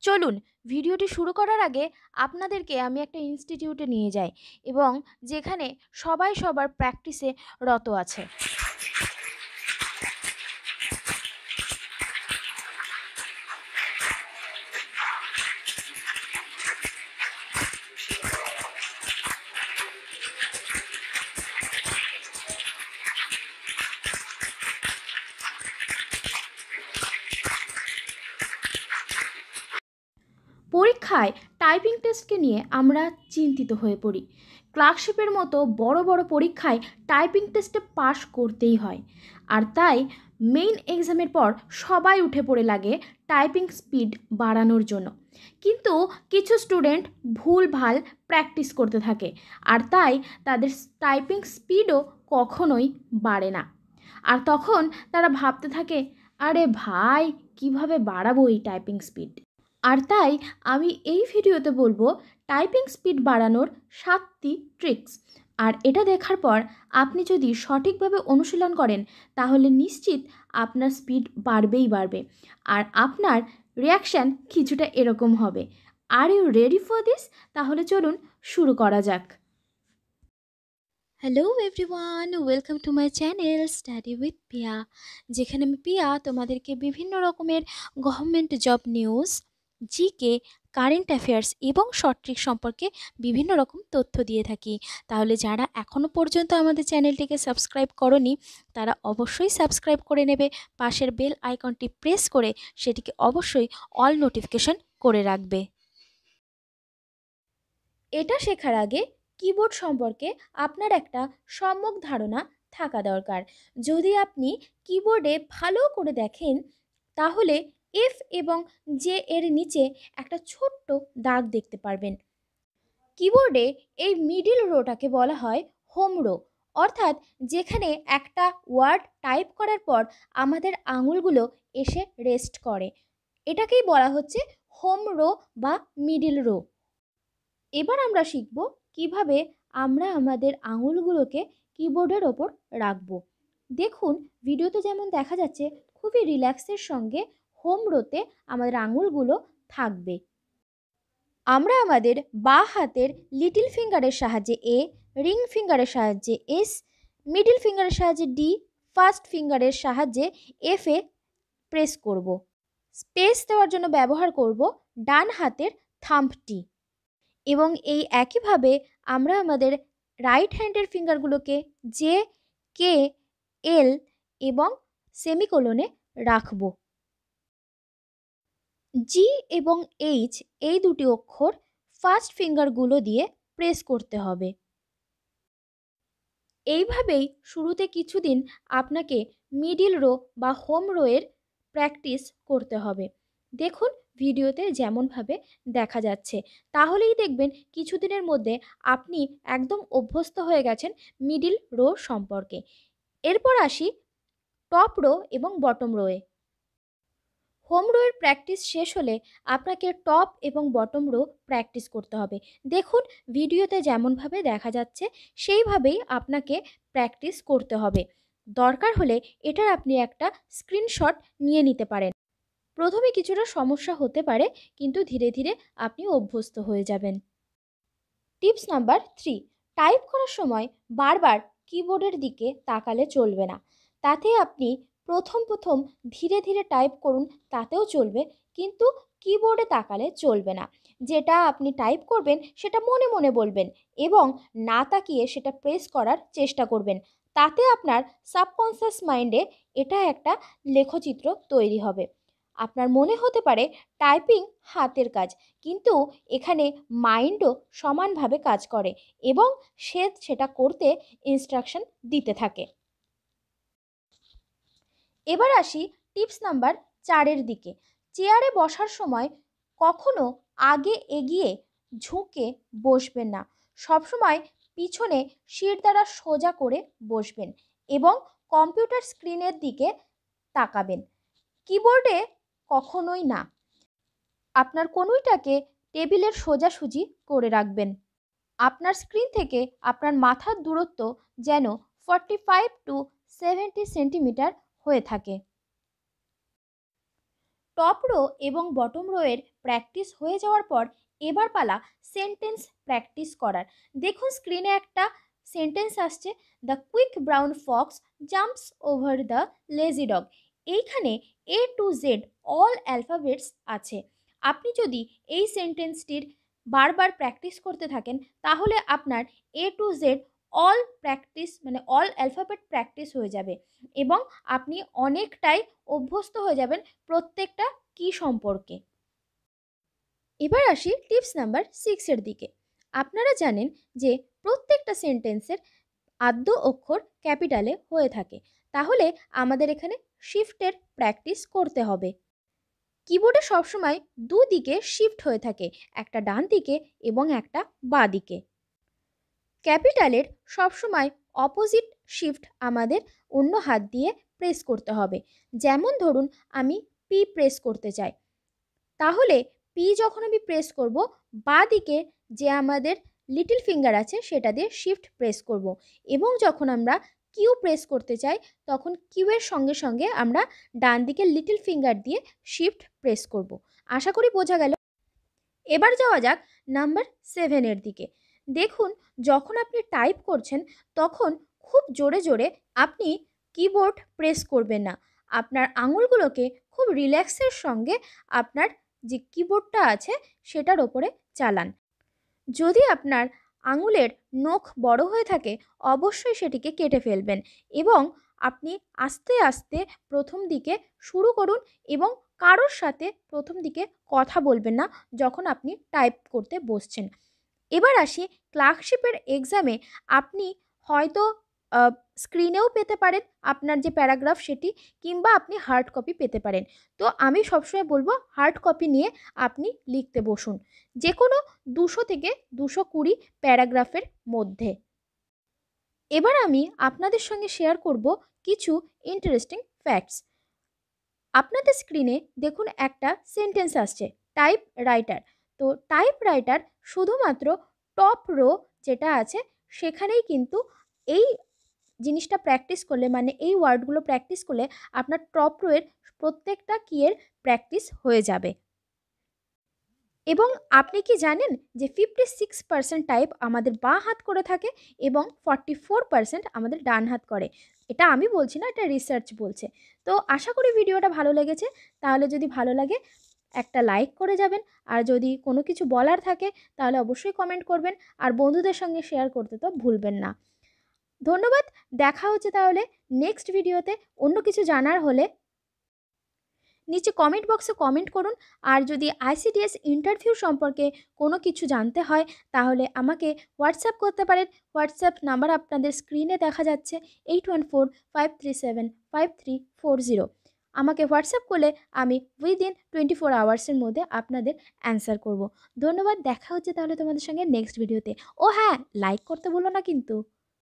চলুন ভিডিওটি শুরু করার আগে আপনাদেরকে আমি একটা ইনস্টিটিউটে নিয়ে যাই এবং যেখানে সবাই সবার প্র্যাকটিসে রত আছে। পরীক্ষায় টাইপিং টেস্টকে নিয়ে আমরা চিন্তিত হয়ে পড়ি। ক্লার্কশিপের মতো বড় বড় পরীক্ষায় টাইপিং টেস্টে পাশ করতেই হয়, আর তাই মেইন এক্সামের পর সবাই উঠে পড়ে লাগে টাইপিং স্পিড বাড়ানোর জন্য। কিন্তু কিছু স্টুডেন্ট ভুলভাল প্র্যাকটিস করতে থাকে, আর তাই তাদের টাইপিং স্পিডও কখনোই বাড়ে না। আর তখন তারা ভাবতে থাকে, আরে ভাই, কিভাবে বাড়াবো এই টাইপিং স্পিড। আর তাই আমি এই ভিডিওতে বলবো টাইপিং স্পিড বাড়ানোর 7টি ট্রিক্স। আর এটা দেখার পর আপনি যদি সঠিকভাবে অনুশীলন করেন তাহলে নিশ্চিত আপনার স্পিড বাড়বে। আর আপনার রিয়াকশান কিছুটা এরকম হবে। Are you ready for this? তাহলে চলুন শুরু করা যাক। Hello everyone, welcome to my channel study with Piya, যেখানে আমি পিয়া তোমাদেরকে বিভিন্ন রকমের government job news, GK, current affairs এবং শর্ট ট্রিক সম্পর্কে বিভিন্ন রকম তথ্য দিয়ে থাকি। তাহলে যারা এখনও পর্যন্ত আমাদের চ্যানেলটিকে সাবস্ক্রাইব করনি তারা অবশ্যই সাবস্ক্রাইব করে নেবে, পাশের বেল আইকনটি প্রেস করে সেটিকে অবশ্যই অল নোটিফিকেশন করে রাখবে। এটা শেখার আগে কিবোর্ড সম্পর্কে আপনার একটা সম্যক ধারণা থাকা দরকার। যদি আপনি কিবোর্ডে ভালো করে দেখেন তাহলে এফ এবং জে এর নিচে একটা ছোট্ট দাগ দেখতে পারবেন। কিবোর্ডে এই মিডিল রোটাকে বলা হয় হোম রো, অর্থাৎ যেখানে একটা ওয়ার্ড টাইপ করার পর আমাদের আঙুলগুলো এসে রেস্ট করে। এটাকেই বলা হচ্ছে হোম রো বা মিডিল রো। এবার আমরা শিখব কিভাবে আমরা আমাদের আঙুলগুলোকে কিবোর্ডের ওপর রাখব। দেখুন ভিডিওতে যেমন দেখা যাচ্ছে খুবই রিল্যাক্সের সঙ্গে হোম রোতে আমাদের আঙুলগুলো থাকবে। আমরা আমাদের বাঁ হাতের লিটল ফিঙ্গারের সাহায্যে এ, রিং ফিঙ্গারের সাহায্যে এস, মিডল ফিঙ্গারের সাহায্যে ডি, ফার্স্ট ফিঙ্গারের সাহায্যে এফ এ প্রেস করব। স্পেস দেওয়ার জন্য ব্যবহার করব ডান হাতের থাম্বটি। এবং এই একইভাবে আমরা আমাদের রাইট হ্যান্ডের ফিঙ্গারগুলোকে জে, কে, এল এবং সেমিকোলনে রাখব। জি এবং এইচ এই দুটি অক্ষর ফার্স্ট ফিঙ্গারগুলো দিয়ে প্রেস করতে হবে। এইভাবেই শুরুতে কিছুদিন আপনাকে মিডিল রো বা হোম রোয়ের প্র্যাকটিস করতে হবে। দেখুন ভিডিওতে যেমনভাবে দেখা যাচ্ছে, তাহলেই দেখবেন কিছুদিনের মধ্যে আপনি একদম অভ্যস্ত হয়ে গেছেন মিডিল রো সম্পর্কে। এরপর আসি টপ রো এবং বটম রোয়ে। হোম রোয়ের প্র্যাকটিস শেষ হলে আপনাকে টপ এবং বটম রো প্র্যাকটিস করতে হবে। দেখুন ভিডিওতে যেমনভাবে দেখা যাচ্ছে সেইভাবেই আপনাকে প্র্যাকটিস করতে হবে। দরকার হলে এটার আপনি একটা স্ক্রিনশট নিয়ে নিতে পারেন। প্রথমে কিছুটা সমস্যা হতে পারে, কিন্তু ধীরে ধীরে আপনি অভ্যস্ত হয়ে যাবেন। টিপস নাম্বার 3, টাইপ করার সময় বারবার কিবোর্ডের দিকে তাকালে চলবে না। তাতে আপনি প্রথম ধীরে ধীরে টাইপ করুন, তাতেও চলবে, কিন্তু কিবোর্ডে তাকালে চলবে না। যেটা আপনি টাইপ করবেন সেটা মনে মনে বলবেন এবং না তাকিয়ে সেটা প্রেস করার চেষ্টা করবেন। তাতে আপনার সাবকনসিয়াস মাইন্ডে এটা একটা লেখচিত্র তৈরি হবে। আপনার মনে হতে পারে টাইপিং হাতের কাজ, কিন্তু এখানে মাইন্ডও সমানভাবে কাজ করে এবং সেটা করতে ইনস্ট্রাকশন দিতে থাকে। এবার আসি টিপস নাম্বার 4 দিকে। চেয়ারে বসার সময় কখনো আগে এগিয়ে ঝুঁকে বসবেন না। সবসময় পিছনে শির দ্বারা সোজা করে বসবেন এবং কম্পিউটার স্ক্রিনের দিকে তাকাবেন, কিবোর্ডে কখনোই না। আপনার কনুইটাকে টেবিলের সোজাসুজি করে রাখবেন। আপনার স্ক্রিন থেকে আপনার মাথার দূরত্ব যেন 45 to 70 সেন্টিমিটার হয়ে থাকে। টপ রো এবং বটম রো এর প্র্যাকটিস হয়ে যাওয়ার পর এবার পালা সেন্টেন্স প্র্যাকটিস করার। দেখুন স্ক্রিনে একটা সেন্টেন্স আসছে, the quick brown Fox jumps over the lazy dog. এইখানে এ টু জেড অল অ্যালফাবেটস আছে। আপনি যদি এই সেন্টেন্সটির বারবার প্র্যাকটিস করতে থাকেন তাহলে আপনার এ টু জেড অল প্র্যাকটিস মানে অল অ্যালফাবেট প্র্যাকটিস হয়ে যাবে এবং আপনি অনেকটাই অভ্যস্ত হয়ে যাবেন প্রত্যেকটা কি সম্পর্কে। এবার আসি টিপস নাম্বার 6 এর দিকে। আপনারা জানেন যে প্রত্যেকটা সেন্টেন্সের আদ্য অক্ষর ক্যাপিটালে হয়ে থাকে, তাহলে আমাদের এখানে শিফটের প্র্যাকটিস করতে হবে। কিবোর্ডে সবসময় দুদিকে শিফট হয়ে থাকে, একটা ডান দিকে এবং একটা বাঁ দিকে। ক্যাপিটালের সবসময় অপোজিট শিফট আমাদের অন্য হাত দিয়ে প্রেস করতে হবে। যেমন ধরুন আমি পি প্রেস করতে চাই, তাহলে পি যখন আমি প্রেস করব বাঁ দিকে যে আমাদের লিটল ফিঙ্গার আছে সেটা দিয়ে শিফট প্রেস করব, এবং যখন আমরা কিউ প্রেস করতে চাই তখন কিউ এর সঙ্গে সঙ্গে আমরা ডান দিকে লিটল ফিঙ্গার দিয়ে শিফট প্রেস করব। আশা করি বোঝা গেল। এবার যাওয়া যাক নাম্বার 7 এর দিকে। দেখুন যখন আপনি টাইপ করছেন তখন খুব জোরে জোরে আপনি কিবোর্ড প্রেস করবেন না, আপনার আঙুলগুলোকে খুব রিল্যাক্সের সঙ্গে আপনার যে কিবোর্ডটা আছে সেটার ওপরে চালান। যদি আপনার আঙুলের নখ বড় হয়ে থাকে অবশ্যই সেটিকে কেটে ফেলবেন এবং আপনি আস্তে আস্তে প্রথম দিকে শুরু করুন এবং কারোর সাথে প্রথম দিকে কথা বলবেন না যখন আপনি টাইপ করতে বসছেন। এবার আসি ক্লার্কশিপের এক্সামে আপনি হয়তো স্ক্রিনেও পেতে পারেন আপনার যে প্যারাগ্রাফ সেটি, কিংবা আপনি হার্ড কপি পেতে পারেন। তো আমি সবসময় বলবো হার্ড কপি নিয়ে আপনি লিখতে বসুন, যে কোনো 200 থেকে 220 প্যারাগ্রাফের মধ্যে। এবার আমি আপনাদের সঙ্গে শেয়ার করব কিছু ইন্টারেস্টিং ফ্যাক্টস। আপনাদের স্ক্রিনে দেখুন একটা সেন্টেন্স আসছে, টাইপ রাইটার। তো টাইপ রাইটার শুধুমাত্র টপ রো যেটা আছে সেখানেই কিন্তু এই জিনিসটা প্র্যাকটিস করলে, মানে এই ওয়ার্ডগুলো প্র্যাকটিস করলে আপনার টপ রোয়ের প্রত্যেকটা কিয়ের প্র্যাকটিস হয়ে যাবে। এবং আপনি কি জানেন যে 56% টাইপ আমাদের বাঁ হাত করে থাকে এবং 44% আমাদের ডান হাত করে। এটা আমি বলছি না, এটা রিসার্চ বলছে। তো আশা করি ভিডিওটা ভালো লেগেছে। তাহলে যদি ভালো লাগে একটা লাইক করে যাবেন, আর যদি কোনো কিছু বলার থাকে তাহলে অবশ্যই কমেন্ট করবেন, আর বন্ধুদের সঙ্গে শেয়ার করতে তো ভুলবেন না। ধন্যবাদ। দেখা হচ্ছে তাহলে নেক্সট ভিডিওতে। অন্য কিছু জানার হলে নিচে কমেন্ট বক্সে কমেন্ট করুন। আর যদি আইসিডিএস ইন্টারভিউ সম্পর্কে কোনো কিছু জানতে হয় তাহলে আমাকে হোয়াটসঅ্যাপ করতে পারেন। হোয়াটসঅ্যাপ নাম্বার আপনাদের স্ক্রিনে দেখা যাচ্ছে 8145375340। আমাকে হোয়াটসঅ্যাপ করলে আমি উইদিন 24 আওয়ার্সের মধ্যে আপনাদের অ্যান্সার করব। ধন্যবাদ। দেখা হচ্ছে তাহলে তোমাদের সঙ্গে নেক্সট ভিডিওতে। ও হ্যাঁ, লাইক করতে ভুলো না কিন্তু।